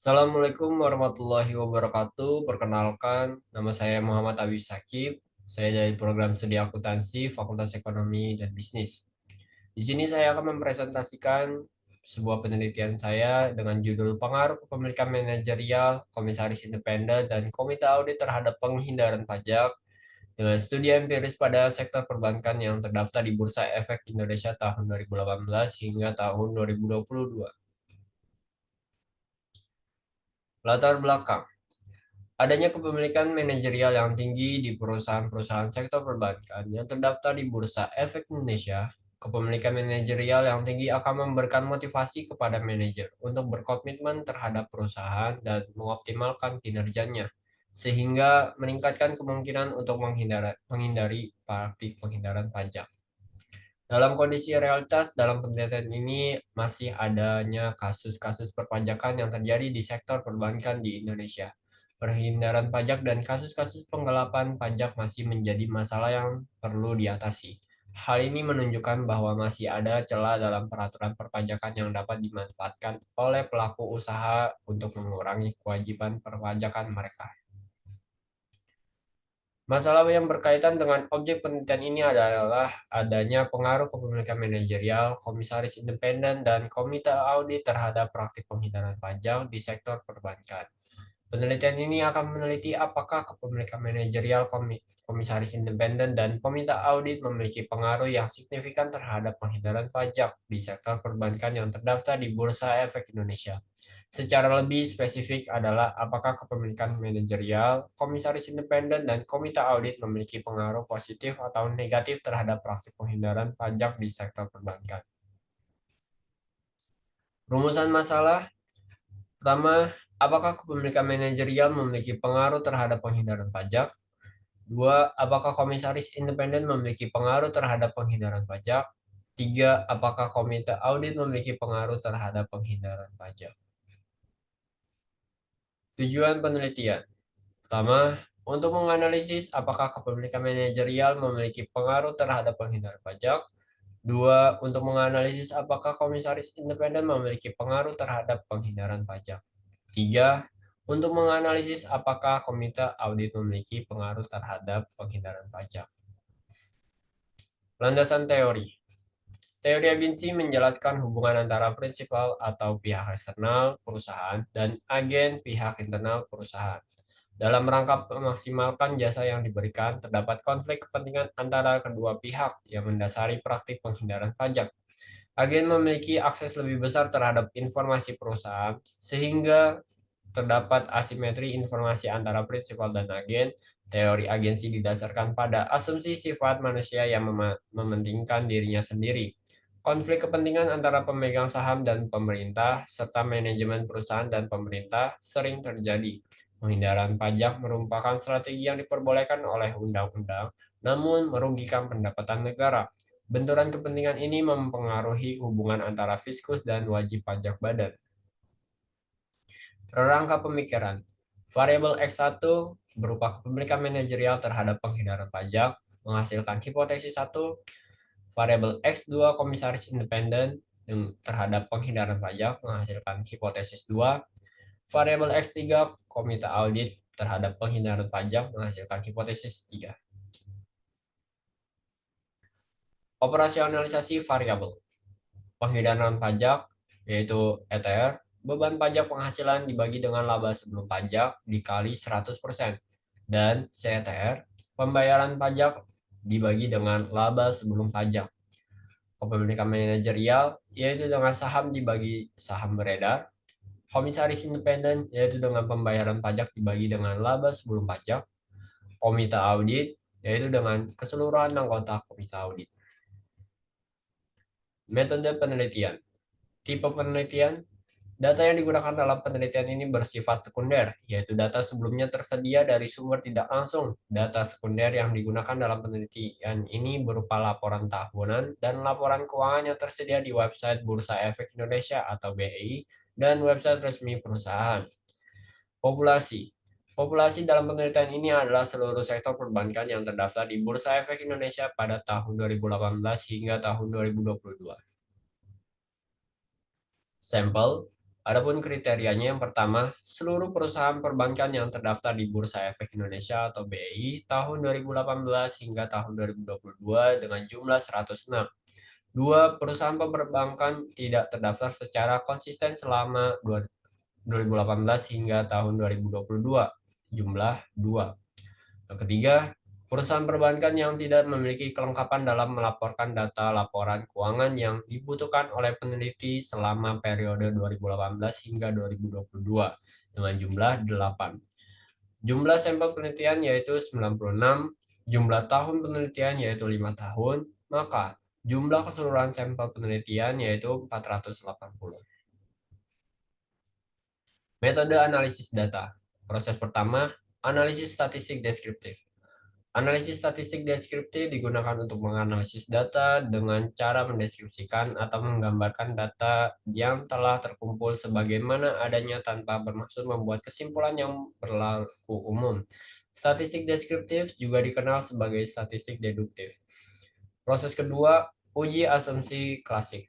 Assalamualaikum warahmatullahi wabarakatuh. Perkenalkan, nama saya Muhammad Abi Sakib. Saya dari program studi akuntansi Fakultas Ekonomi dan Bisnis. Di sini saya akan mempresentasikan sebuah penelitian saya dengan judul Pengaruh Kepemilikan Manajerial, Komisaris Independen, dan Komite Audit terhadap Penghindaran Pajak dengan studi empiris pada sektor perbankan yang terdaftar di Bursa Efek Indonesia tahun 2018 hingga tahun 2022. Latar belakang. Adanya kepemilikan manajerial yang tinggi di perusahaan-perusahaan sektor perbankan yang terdaftar di Bursa Efek Indonesia, kepemilikan manajerial yang tinggi akan memberikan motivasi kepada manajer untuk berkomitmen terhadap perusahaan dan mengoptimalkan kinerjanya, sehingga meningkatkan kemungkinan untuk menghindari praktik penghindaran pajak. Dalam kondisi realitas, dalam penelitian ini masih adanya kasus-kasus perpajakan yang terjadi di sektor perbankan di Indonesia. Perhindaran pajak dan kasus-kasus penggelapan pajak masih menjadi masalah yang perlu diatasi. Hal ini menunjukkan bahwa masih ada celah dalam peraturan perpajakan yang dapat dimanfaatkan oleh pelaku usaha untuk mengurangi kewajiban perpajakan mereka. Masalah yang berkaitan dengan objek penelitian ini adalah adanya pengaruh kepemilikan manajerial, komisaris independen, dan komite audit terhadap praktik penghindaran pajak di sektor perbankan. Penelitian ini akan meneliti apakah kepemilikan manajerial, komisaris independen, dan komite audit memiliki pengaruh yang signifikan terhadap penghindaran pajak di sektor perbankan yang terdaftar di Bursa Efek Indonesia. Secara lebih spesifik adalah apakah kepemilikan manajerial, komisaris independen, dan komite audit memiliki pengaruh positif atau negatif terhadap praktik penghindaran pajak di sektor perbankan. Rumusan masalah pertama, apakah kepemilikan manajerial memiliki pengaruh terhadap penghindaran pajak? Dua, apakah komisaris independen memiliki pengaruh terhadap penghindaran pajak? Tiga, apakah komite audit memiliki pengaruh terhadap penghindaran pajak? Tujuan penelitian. Pertama, untuk menganalisis apakah kepemilikan manajerial memiliki pengaruh terhadap penghindaran pajak. Dua, untuk menganalisis apakah komisaris independen memiliki pengaruh terhadap penghindaran pajak. Tiga, untuk menganalisis apakah komite audit memiliki pengaruh terhadap penghindaran pajak. Landasan teori. Teori agensi menjelaskan hubungan antara prinsipal atau pihak eksternal perusahaan dan agen pihak internal perusahaan. Dalam rangka memaksimalkan jasa yang diberikan, terdapat konflik kepentingan antara kedua pihak yang mendasari praktik penghindaran pajak. Agen memiliki akses lebih besar terhadap informasi perusahaan, sehingga terdapat asimetri informasi antara prinsipal dan agen. Teori agensi didasarkan pada asumsi sifat manusia yang mementingkan dirinya sendiri. Konflik kepentingan antara pemegang saham dan pemerintah, serta manajemen perusahaan dan pemerintah sering terjadi. Penghindaran pajak merupakan strategi yang diperbolehkan oleh undang-undang, namun merugikan pendapatan negara. Benturan kepentingan ini mempengaruhi hubungan antara fiskus dan wajib pajak badan. Rangka pemikiran. Variabel X1 berupa kepemilikan manajerial terhadap penghindaran pajak menghasilkan hipotesis 1, variabel X2 komisaris independen terhadap penghindaran pajak menghasilkan hipotesis 2, variabel X3 komite audit terhadap penghindaran pajak menghasilkan hipotesis 3. Operasionalisasi variabel penghindaran pajak yaitu ETR, beban pajak penghasilan dibagi dengan laba sebelum pajak dikali 100%, dan CTR, pembayaran pajak dibagi dengan laba sebelum pajak. Kepemilikan manajerial yaitu dengan saham dibagi saham beredar, komisaris independen yaitu dengan pembayaran pajak dibagi dengan laba sebelum pajak, komite audit yaitu dengan keseluruhan anggota komite audit. Metode penelitian. Tipe penelitian. Data yang digunakan dalam penelitian ini bersifat sekunder, yaitu data sebelumnya tersedia dari sumber tidak langsung. Data sekunder yang digunakan dalam penelitian ini berupa laporan tahunan dan laporan keuangan yang tersedia di website Bursa Efek Indonesia atau BEI dan website resmi perusahaan. Populasi. Populasi dalam penelitian ini adalah seluruh sektor perbankan yang terdaftar di Bursa Efek Indonesia pada tahun 2018 hingga tahun 2022. Sampel. Adapun kriterianya yang pertama, seluruh perusahaan perbankan yang terdaftar di Bursa Efek Indonesia atau BEI tahun 2018 hingga tahun 2022 dengan jumlah 106. Dua, perusahaan perbankan tidak terdaftar secara konsisten selama 2018 hingga tahun 2022, jumlah 2. Yang ketiga, perusahaan perbankan yang tidak memiliki kelengkapan dalam melaporkan data laporan keuangan yang dibutuhkan oleh peneliti selama periode 2018 hingga 2022 dengan jumlah 8. Jumlah sampel penelitian yaitu 96, jumlah tahun penelitian yaitu 5 tahun, maka jumlah keseluruhan sampel penelitian yaitu 480. Metode analisis data. Proses pertama, analisis statistik deskriptif. Analisis statistik deskriptif digunakan untuk menganalisis data dengan cara mendeskripsikan atau menggambarkan data yang telah terkumpul sebagaimana adanya tanpa bermaksud membuat kesimpulan yang berlaku umum. Statistik deskriptif juga dikenal sebagai statistik deduktif. Proses kedua, uji asumsi klasik.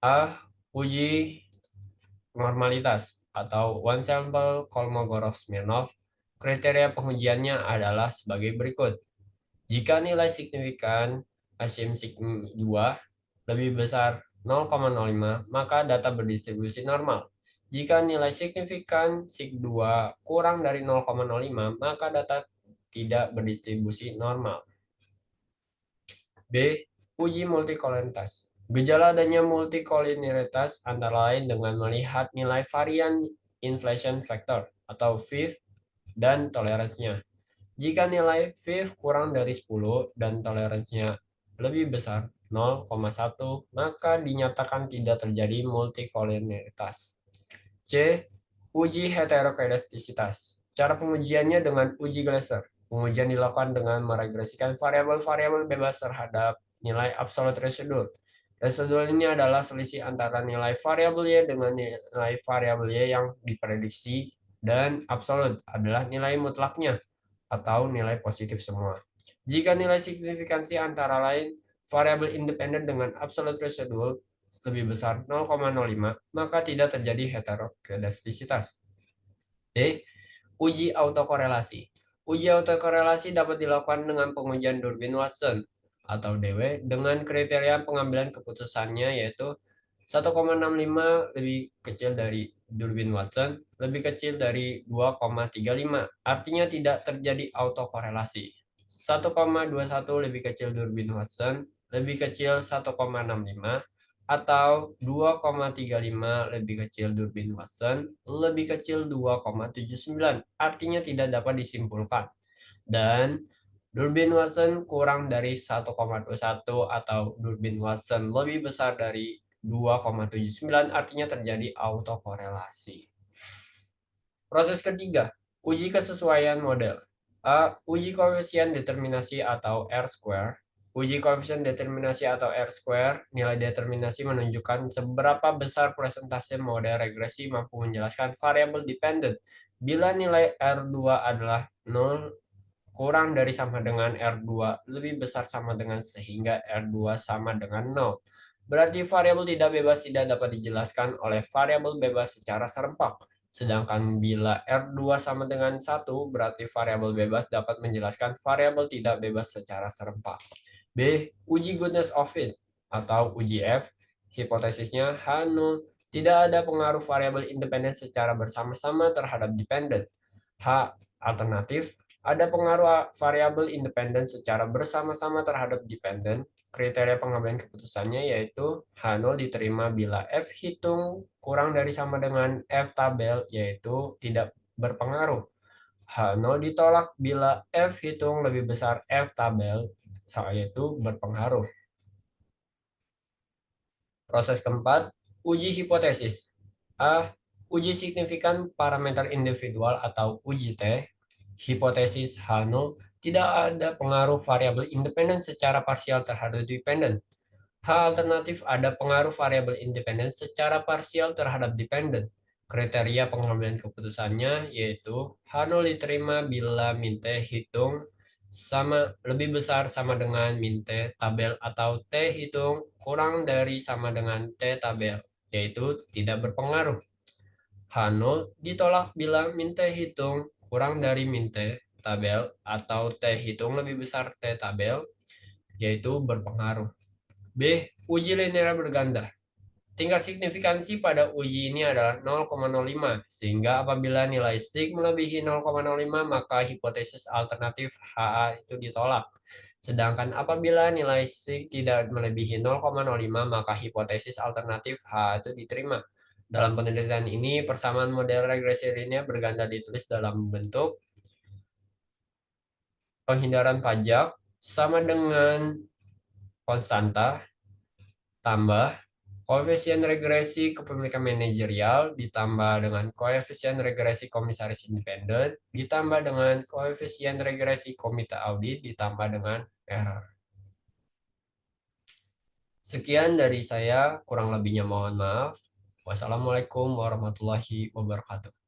A. Uji normalitas atau one sample Kolmogorov-Smirnov. Kriteria pengujiannya adalah sebagai berikut. Jika nilai signifikan Asim sig 2 lebih besar 0,05, maka data berdistribusi normal. Jika nilai signifikan sig 2 kurang dari 0,05, maka data tidak berdistribusi normal. B. Uji multikolinitas. Gejala adanya multikolinitas antara lain dengan melihat nilai varian inflation factor atau VIF dan toleransinya. Jika nilai VIF kurang dari 10 dan toleransinya lebih besar 0,1, maka dinyatakan tidak terjadi multikolinitas. C. Uji heterokedastisitas. Cara pengujiannya dengan uji Gleiser. Pengujian dilakukan dengan meregresikan variabel-variabel bebas terhadap nilai absolute residual. Residual ini adalah selisih antara nilai variabel Y dengan nilai variabel Y yang diprediksi, dan absolut adalah nilai mutlaknya atau nilai positif semua. Jika nilai signifikansi antara lain variabel independen dengan absolute residual lebih besar 0,05, maka tidak terjadi heterokedastisitas. D. Uji autokorelasi. Uji autokorelasi dapat dilakukan dengan pengujian Durbin-Watson atau DW dengan kriteria pengambilan keputusannya yaitu 1,65 lebih kecil dari Durbin-Watson, lebih kecil dari 2,35. Artinya tidak terjadi autokorelasi. 1,21 lebih kecil Durbin-Watson, lebih kecil 1,65, atau 2,35 lebih kecil Durbin-Watson, lebih kecil 2,79. Artinya tidak dapat disimpulkan. Dan Durbin-Watson kurang dari 1,21 atau Durbin-Watson lebih besar dari 2,79, artinya terjadi autokorelasi. Proses ketiga, uji kesesuaian model. A. Uji koefisien determinasi atau R-square. Uji koefisien determinasi atau R-square, nilai determinasi menunjukkan seberapa besar persentase model regresi mampu menjelaskan variabel dependent. Bila nilai R2 adalah 0, kurang dari sama dengan R2, lebih besar sama dengan sehingga R2 sama dengan 0. Berarti variabel tidak bebas tidak dapat dijelaskan oleh variabel bebas secara serempak. Sedangkan bila R2 sama dengan 1, berarti variabel bebas dapat menjelaskan variabel tidak bebas secara serempak. B. Uji goodness of fit atau uji F. Hipotesisnya H0. Tidak ada pengaruh variabel independen secara bersama-sama terhadap dependent. H. Alternatif. Ada pengaruh variabel independen secara bersama-sama terhadap dependent. Kriteria pengambilan keputusannya yaitu H0 diterima bila F hitung kurang dari sama dengan F tabel, yaitu tidak berpengaruh. H0 ditolak bila F hitung lebih besar F tabel, yaitu berpengaruh. Proses keempat, uji hipotesis. A. Uji signifikan parameter individual atau uji T. Hipotesis H0, tidak ada pengaruh variabel independen secara parsial terhadap dependent. H alternatif, ada pengaruh variabel independen secara parsial terhadap dependent. Kriteria pengambilan keputusannya yaitu H0 diterima bila min T hitung sama lebih besar sama dengan min T tabel atau T hitung kurang dari sama dengan T tabel. yaitu tidak berpengaruh. H0 ditolak bila min T hitung kurang dari min T tabel atau T hitung lebih besar T tabel, yaitu berpengaruh. B. Uji linear berganda. Tingkat signifikansi pada uji ini adalah 0,05, sehingga apabila nilai sig melebihi 0,05 maka hipotesis alternatif HA itu ditolak. Sedangkan apabila nilai sig tidak melebihi 0,05 maka hipotesis alternatif H itu diterima. Dalam penelitian ini, persamaan model regresi linear berganda ditulis dalam bentuk penghindaran pajak sama dengan konstanta tambah koefisien regresi kepemilikan manajerial ditambah dengan koefisien regresi komisaris independen ditambah dengan koefisien regresi komite audit ditambah dengan error. Sekian dari saya, kurang lebihnya mohon maaf. Wassalamualaikum warahmatullahi wabarakatuh.